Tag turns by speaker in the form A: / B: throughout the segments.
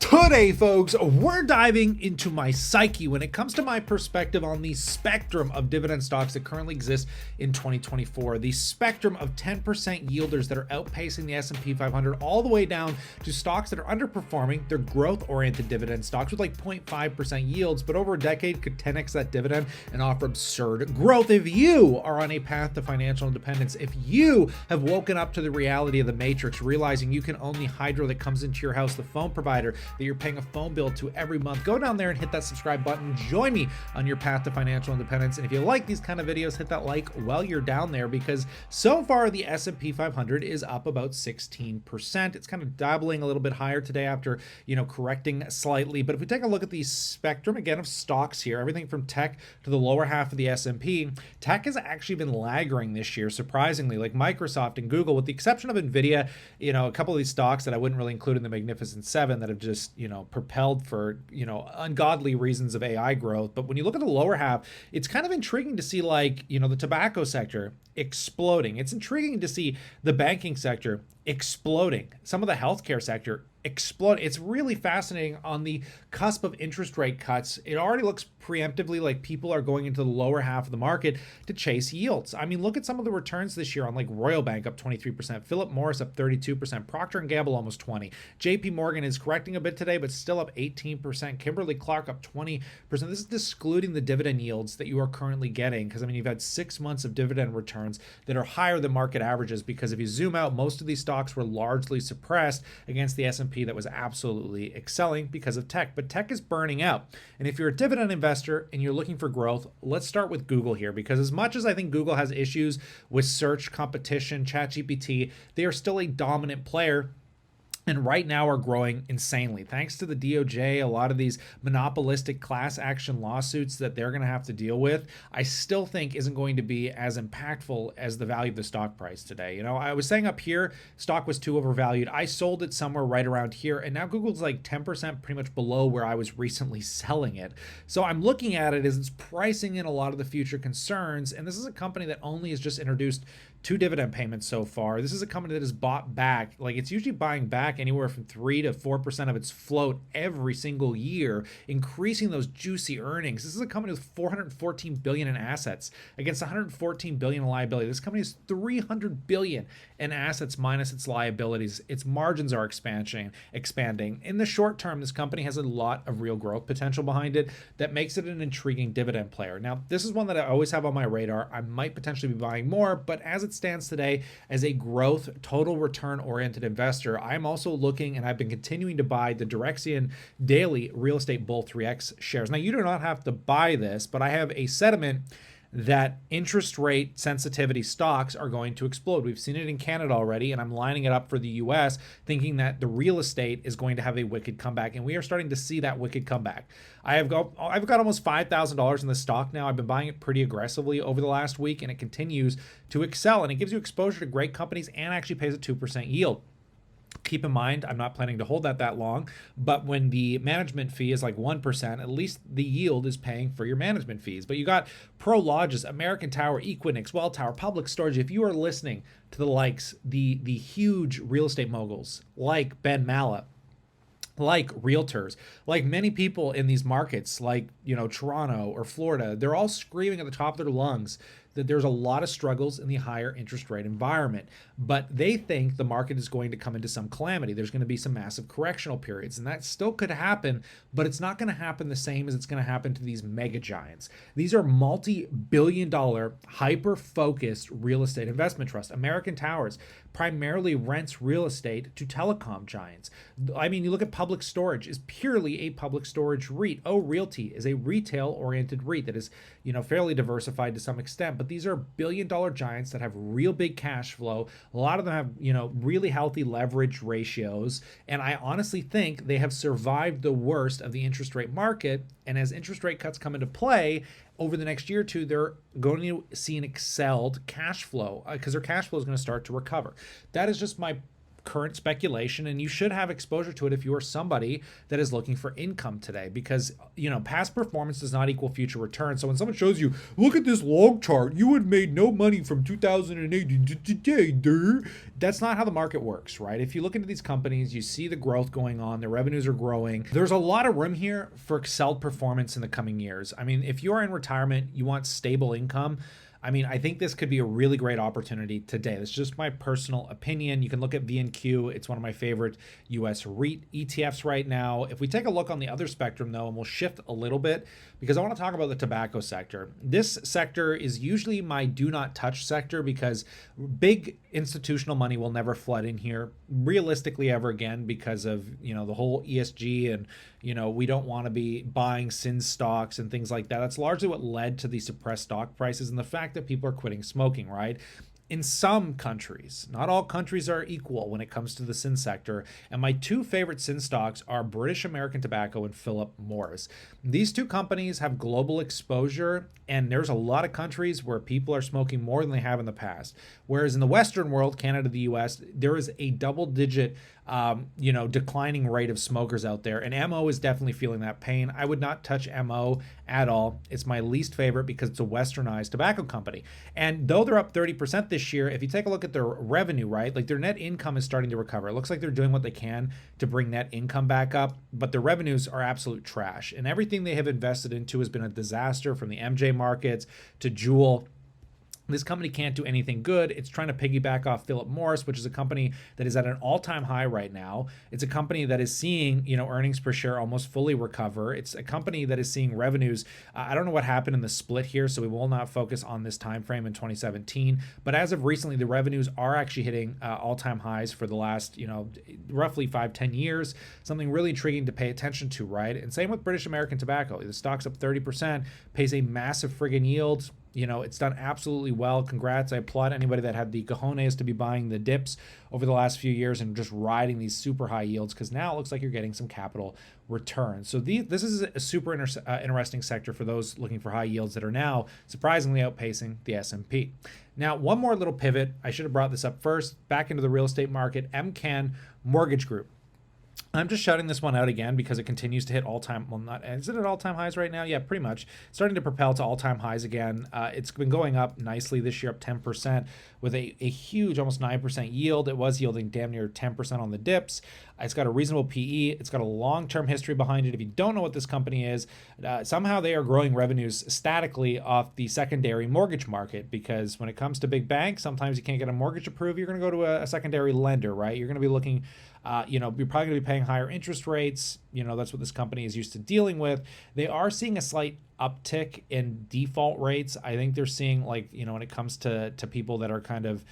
A: Today, folks, we're diving into my psyche when it comes to my perspective on the spectrum of dividend stocks that currently exist in 2024. The spectrum of 10% yielders that are outpacing the S&P 500 all the way down to stocks that are underperforming. They're growth-oriented dividend stocks with like 0.5% yields, but over a decade could 10x that dividend and offer absurd growth. If you are on a path to financial independence, if you have woken up to the reality of the matrix, realizing you can own the hydro that comes into your house, the phone provider that you're paying a phone bill to every month, go down there and hit that subscribe button. Join me on your path to financial independence. And if you like these kind of videos, hit that like while you're down there, because so far the S&P 500 is up about 16%. It's kind of dabbling a little bit higher today after, correcting slightly. But if we take a look at the spectrum again of stocks here, everything from tech to the lower half of the S&P, tech has actually been lagging this year, surprisingly, like Microsoft and Google, with the exception of Nvidia. A couple of these stocks that I wouldn't really include in the Magnificent Seven that have just propelled for ungodly reasons of AI growth. But when you look at the lower half, it's kind of intriguing to see the tobacco sector exploding. It's intriguing to see the banking sector exploding, some of the healthcare sector explode. It's really fascinating on the cusp of interest rate cuts. It already looks preemptively like people are going into the lower half of the market to chase yields. I mean, look at some of the returns this year on like Royal Bank up 23%, Philip Morris up 32%, Procter & Gamble almost 20%, JP Morgan is correcting a bit today but still up 18%, Kimberly Clark up 20%. This is excluding the dividend yields that you are currently getting, because you've had 6 months of dividend returns that are higher than market averages, because if you zoom out, most of these stocks were largely suppressed against the S&P that was absolutely excelling because of tech. But tech is burning out. And if you're a dividend investor and you're looking for growth, let's start with Google here, because as much as I think Google has issues with search competition, ChatGPT, they are still a dominant player. And right now are growing insanely. Thanks to the DOJ, a lot of these monopolistic class action lawsuits that they're going to have to deal with, I still think isn't going to be as impactful as the value of the stock price today. I was saying up here, stock was too overvalued. I sold it somewhere right around here, and now Google's like 10% pretty much below where I was recently selling it. So I'm looking at it as it's pricing in a lot of the future concerns, and this is a company that only has just introduced 2 dividend payments so far. This is a company that has bought back, it's usually buying back anywhere from 3 to 4% of its float every single year, increasing those juicy earnings. This is a company with $414 billion in assets against $114 billion in liability. This company has $300 billion in assets minus its liabilities. Its margins are expanding. In the short term, this company has a lot of real growth potential behind it that makes it an intriguing dividend player. Now, this is one that I always have on my radar. I might potentially be buying more, but as it stands today, as a growth, total return oriented investor, I'm also looking, and I've been continuing to buy the Direxion Daily Real Estate Bull 3X shares. Now, you do not have to buy this, but I have a sentiment that interest rate sensitivity stocks are going to explode. We've seen it in Canada already, and I'm lining it up for the US, thinking that the real estate is going to have a wicked comeback, and we are starting to see that wicked comeback. I've got almost $5,000 in the stock now. I've been buying it pretty aggressively over the last week, and it continues to excel, and it gives you exposure to great companies and actually pays a 2% yield. Keep in mind, I'm not planning to hold that long, but when the management fee is like 1%, at least the yield is paying for your management fees. But you got Prologis, American Tower, Equinix, Welltower, Public Storage. If you are listening to the likes, the huge real estate moguls like Ben Mallet, like realtors, like many people in these markets, like, Toronto or Florida, they're all screaming at the top of their lungs that there's a lot of struggles in the higher interest rate environment, but they think the market is going to come into some calamity. There's going to be some massive correctional periods, and that still could happen, but it's not going to happen the same as it's going to happen to these mega giants. These are multi-billion-dollar, hyper-focused real estate investment trusts. American Towers primarily rents real estate to telecom giants. You look at Public Storage is purely a public storage REIT. Realty is a retail-oriented REIT that is, fairly diversified to some extent, but these are billion-dollar giants that have real big cash flow. A lot of them have, really healthy leverage ratios, and I honestly think they have survived the worst of the interest rate market, and as interest rate cuts come into play, over the next year or two, they're going to see an excelled cash flow because their cash flow is going to start to recover. That is just my current speculation, and you should have exposure to it if you are somebody that is looking for income today, because past performance does not equal future return. So when someone shows you, look at this long chart, you had made no money from 2008 to today, that's not how the market works, right? If you look into these companies, you see the growth going on, their revenues are growing. There's a lot of room here for excelled performance in the coming years. I mean, if you're in retirement, you want stable income, I think this could be a really great opportunity today. That's just my personal opinion. You can look at VNQ. It's one of my favorite US REIT ETFs right now. If we take a look on the other spectrum, though, and we'll shift a little bit, because I want to talk about the tobacco sector. This sector is usually my do not touch sector, because big institutional money will never flood in here realistically ever again, because of the whole ESG, and we don't want to be buying sin stocks and things like that. That's largely what led to the suppressed stock prices and the fact that people are quitting smoking, right? In some countries, not all countries are equal when it comes to the sin sector. And my two favorite sin stocks are British American Tobacco and Philip Morris. These two companies have global exposure, and there's a lot of countries where people are smoking more than they have in the past. Whereas in the Western world, Canada, the US, there is a double-digit declining rate of smokers out there. And MO is definitely feeling that pain. I would not touch MO at all. It's my least favorite because it's a westernized tobacco company. And though they're up 30% this year, if you take a look at their revenue, right, like their net income is starting to recover. It looks like they're doing what they can to bring net income back up, but their revenues are absolute trash. And everything they have invested into has been a disaster, from the MJ markets to Juul. This company can't do anything good. It's trying to piggyback off Philip Morris, which is a company that is at an all-time high right now. It's a company that is seeing, earnings per share almost fully recover. It's a company that is seeing revenues. I don't know what happened in the split here, so we will not focus on this time frame in 2017. But as of recently, the revenues are actually hitting all-time highs for the last, roughly 5-10 years. Something really intriguing to pay attention to, right? And same with British American Tobacco. The stock's up 30%, pays a massive friggin' yield. It's done absolutely well. Congrats. I applaud anybody that had the cojones to be buying the dips over the last few years and just riding these super high yields, because now it looks like you're getting some capital return. So this is a super interesting sector for those looking for high yields that are now surprisingly outpacing the S&P. Now, one more little pivot. I should have brought this up first. Back into the real estate market, MCAN Mortgage Group. I'm just shouting this one out again because it continues to hit all-time, is it at all-time highs right now? Yeah, pretty much. Starting to propel to all-time highs again. It's been going up nicely this year, up 10%, with a huge, almost 9% yield. It was yielding damn near 10% on the dips. It's got a reasonable PE. It's got a long-term history behind it. If you don't know what this company is, somehow they are growing revenues statically off the secondary mortgage market, because when it comes to big banks, sometimes you can't get a mortgage approved. You're going to go to a secondary lender, right? You're going to be looking you're probably going to be paying higher interest rates. That's what this company is used to dealing with. They are seeing a slight uptick in default rates. I think they're seeing, when it comes to people that are kind of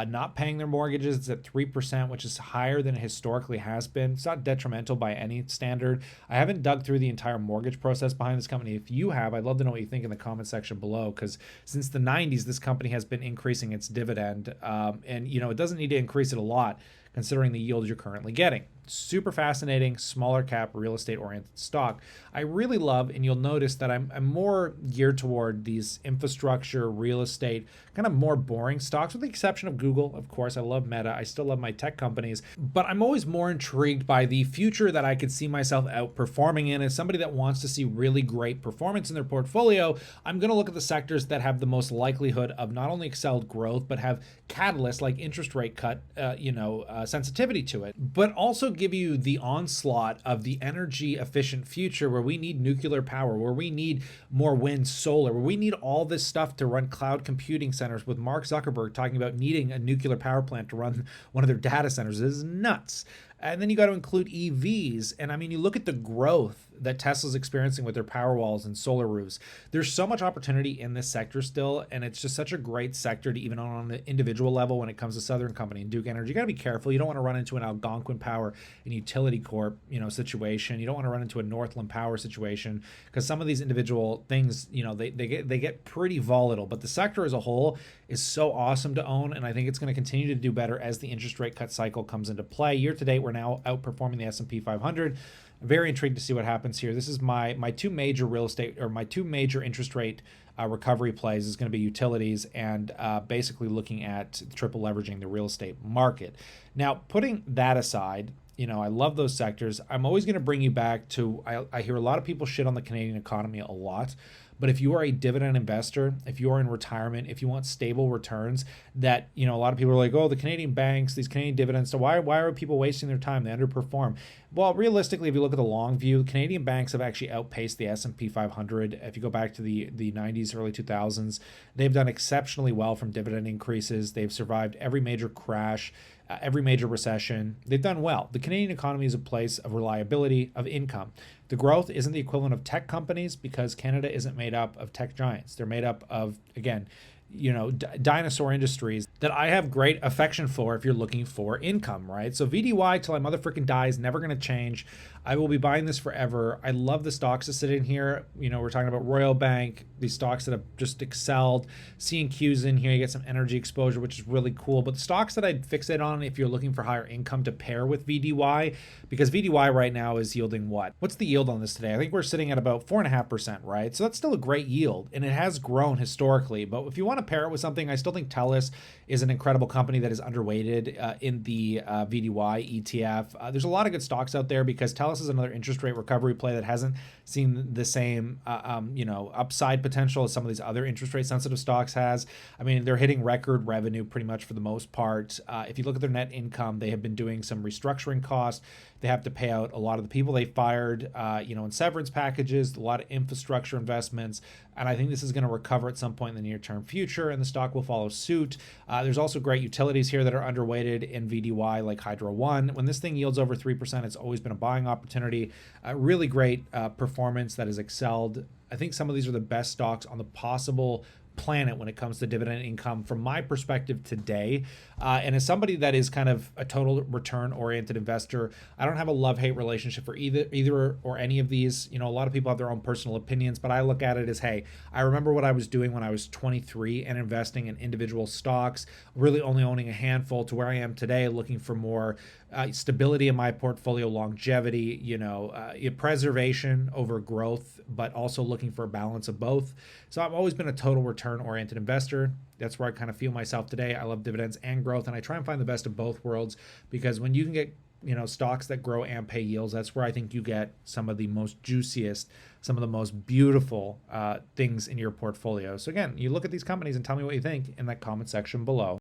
A: not paying their mortgages, it's at 3%, which is higher than it historically has been. It's not detrimental by any standard. I haven't dug through the entire mortgage process behind this company. If you have, I'd love to know what you think in the comment section below, because since the 90s, this company has been increasing its dividend. And it doesn't need to increase it a lot, considering the yields you're currently getting. Super fascinating, smaller cap, real estate oriented stock. I really love, and you'll notice that I'm more geared toward these infrastructure, real estate, kind of more boring stocks, with the exception of Google. Of course, I love Meta. I still love my tech companies, but I'm always more intrigued by the future that I could see myself outperforming in. As somebody that wants to see really great performance in their portfolio, I'm going to look at the sectors that have the most likelihood of not only excelled growth, but have catalysts like interest rate cut, sensitivity to it, but also give you the onslaught of the energy efficient future, where we need nuclear power, where we need more wind, solar, where we need all this stuff to run cloud computing centers, with Mark Zuckerberg talking about needing a nuclear power plant to run one of their data centers. This is nuts. And then you got to include EVs. And you look at the growth that Tesla's experiencing with their power walls and solar roofs. There's so much opportunity in this sector still, and it's just such a great sector to even on the individual level when it comes to Southern Company and Duke Energy. You got to be careful. You don't want to run into an Algonquin Power and Utility Corp, situation. You don't want to run into a Northland Power situation, because some of these individual things, they get pretty volatile. But the sector as a whole is so awesome to own, and I think it's going to continue to do better as the interest rate cut cycle comes into play. Year to date, we're now outperforming the S&P 500. Very intrigued to see what happens here. This is my two major real estate, or my two major interest rate recovery plays, is going to be utilities and basically looking at triple leveraging the real estate market. Now, putting that aside, I love those sectors. I'm always going to bring you back to, I hear a lot of people shit on the Canadian economy a lot. But if you are a dividend investor, if you are in retirement, if you want stable returns, that, a lot of people are like, oh, the Canadian banks, these Canadian dividends, so why are people wasting their time? They underperform. Well, realistically, if you look at the long view, Canadian banks have actually outpaced the S&P 500. If you go back to the 90s, early 2000s, they've done exceptionally well from dividend increases. They've survived every major crash, every major recession. They've done well. The Canadian economy is a place of reliability, of income. The growth isn't the equivalent of tech companies because Canada isn't made up of tech giants. They're made up of, again, dinosaur industries that I have great affection for if you're looking for income, right? So VDY till I motherfucking die is never going to change. I will be buying this forever. I love the stocks that sit in here. We're talking about Royal Bank, these stocks that have just excelled. C&Q's in here. You get some energy exposure, which is really cool. But the stocks that I'd fixate on if you're looking for higher income to pair with VDY, because VDY right now is yielding what? What's the yield on this today? I think we're sitting at about 4.5%, right? So that's still a great yield, and it has grown historically. But if you want to pair it with something, I still think TELUS is an incredible company that is underweighted in the VDY ETF. There's a lot of good stocks out there because TELUS is another interest rate recovery play that hasn't seen the same upside potential as some of these other interest rate sensitive stocks has. I mean, they're hitting record revenue pretty much for the most part. If you look at their net income, they have been doing some restructuring costs. They have to pay out a lot of the people they fired, in severance packages, a lot of infrastructure investments. And I think this is going to recover at some point in the near term future, and the stock will follow suit. There's also great utilities here that are underweighted in VDY, like Hydro One. When this thing yields over 3%, it's always been a buying opportunity. Really great performance that has excelled. I think some of these are the best stocks on the possible planet when it comes to dividend income from my perspective today. And as somebody that is kind of a total return oriented investor, I don't have a love-hate relationship for either or any of these. A lot of people have their own personal opinions, but I look at it as, hey, I remember what I was doing when I was 23 and investing in individual stocks, really only owning a handful, to where I am today, looking for more stability in my portfolio, longevity, preservation over growth, but also looking for a balance of both. So I've always been a total return oriented investor. That's where I kind of feel myself today. I love dividends and growth, and I try and find the best of both worlds, because when you can get stocks that grow and pay yields, that's where I think you get some of the most juiciest, some of the most beautiful things in your portfolio. So again, you look at these companies and tell me what you think in that comment section below.